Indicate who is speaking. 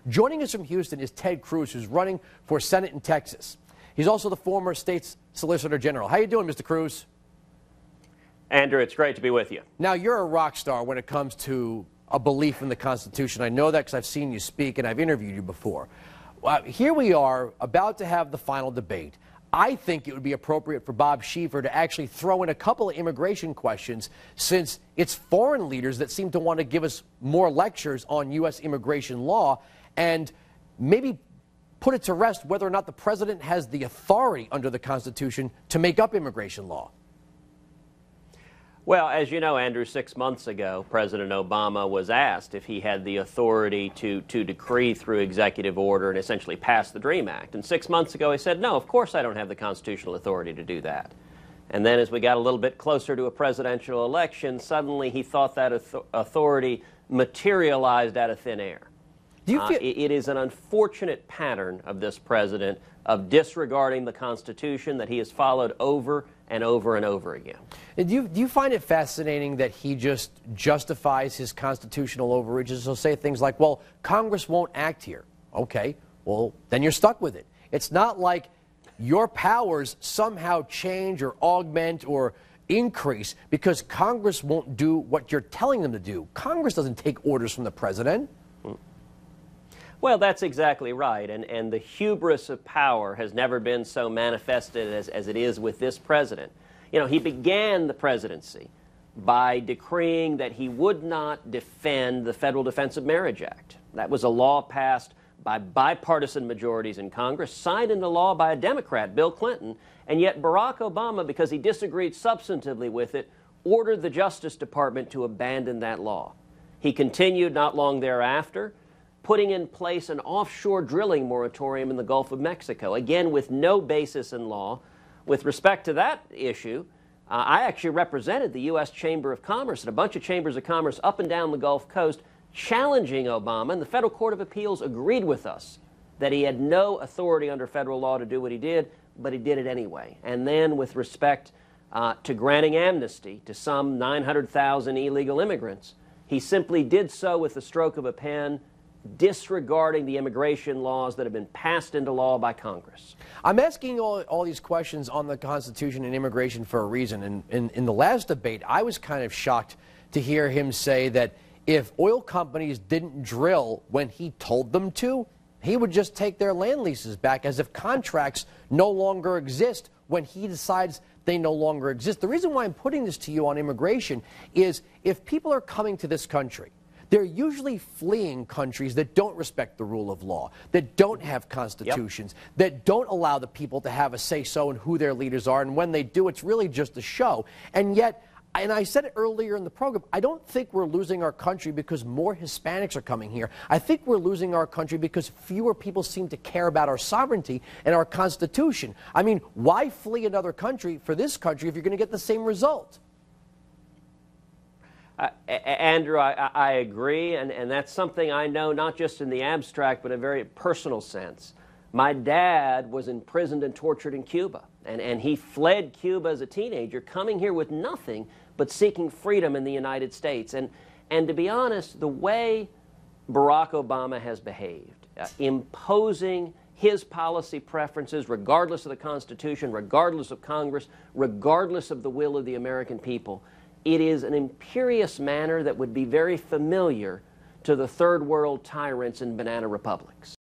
Speaker 1: Joining us from Houston is Ted Cruz, who's running for Senate in Texas. He's also the former state's Solicitor General. How you doing, Mr. Cruz?
Speaker 2: Andrew, it's great to be with you.
Speaker 1: Now, you're a rock star when it comes to a belief in the Constitution. I know that because I've seen you speak and I've interviewed you before. Here we are about to have the final debate. I think it would be appropriate for Bob Schieffer to actually throw in a couple of immigration questions, since it's foreign leaders that seem to want to give us more lectures on U.S. immigration law, and maybe put it to rest whether or not the president has the authority under the Constitution to make up immigration law.
Speaker 2: Well, as you know, Andrew, 6 months ago, President Obama was asked if he had the authority to decree through executive order and essentially pass the DREAM Act. And 6 months ago, he said, no, of course I don't have the constitutional authority to do that. And then as we got a little bit closer to a presidential election, suddenly he thought that authority materialized out of thin air. Do you feel it is an unfortunate pattern of this president of disregarding the Constitution that he has followed over and over and over again.
Speaker 1: Do you find it fascinating that he just justifies his constitutional overreaches? He'll say things like, well, Congress won't act here. Okay, well, then you're stuck with it. It's not like your powers somehow change or augment or increase because Congress won't do what you're telling them to do. Congress doesn't take orders from the president.
Speaker 2: Well, that's exactly right, and the hubris of power has never been so manifested as it is with this president. You know, he began the presidency by decreeing that he would not defend the Federal Defense of Marriage Act. That was a law passed by bipartisan majorities in Congress, signed into law by a Democrat, Bill Clinton, and yet Barack Obama, because he disagreed substantively with it, ordered the Justice Department to abandon that law. He continued not long thereafter, putting in place an offshore drilling moratorium in the Gulf of Mexico, again with no basis in law. With respect to that issue, I actually represented the U.S. Chamber of Commerce and a bunch of chambers of commerce up and down the Gulf Coast challenging Obama, and the Federal Court of Appeals agreed with us that he had no authority under federal law to do what he did, but he did it anyway. And then with respect to granting amnesty to some 900,000 illegal immigrants, he simply did so with the stroke of a pen, disregarding the immigration laws that have been passed into law by Congress.
Speaker 1: I'm asking all these questions on the Constitution and immigration for a reason. And in the last debate, I was kind of shocked to hear him say that if oil companies didn't drill when he told them to, he would just take their land leases back, as if contracts no longer exist when he decides they no longer exist. The reason why I'm putting this to you on immigration is if people are coming to this country, they're usually fleeing countries that don't respect the rule of law, that don't have constitutions, that don't allow the people to have a say-so in who their leaders are, and when they do, it's really just a show. And yet, and I said it earlier in the program, I don't think we're losing our country because more Hispanics are coming here. I think we're losing our country because fewer people seem to care about our sovereignty and our Constitution. I mean, why flee another country for this country if you're going to get the same result?
Speaker 2: Andrew, I agree, and that's something I know not just in the abstract, but in a very personal sense. My dad was imprisoned and tortured in Cuba, and he fled Cuba as a teenager, coming here with nothing but seeking freedom in the United States. And to be honest, the way Barack Obama has behaved, imposing his policy preferences regardless of the Constitution, regardless of Congress, regardless of the will of the American people, it is an imperious manner that would be very familiar to the third world tyrants and banana republics.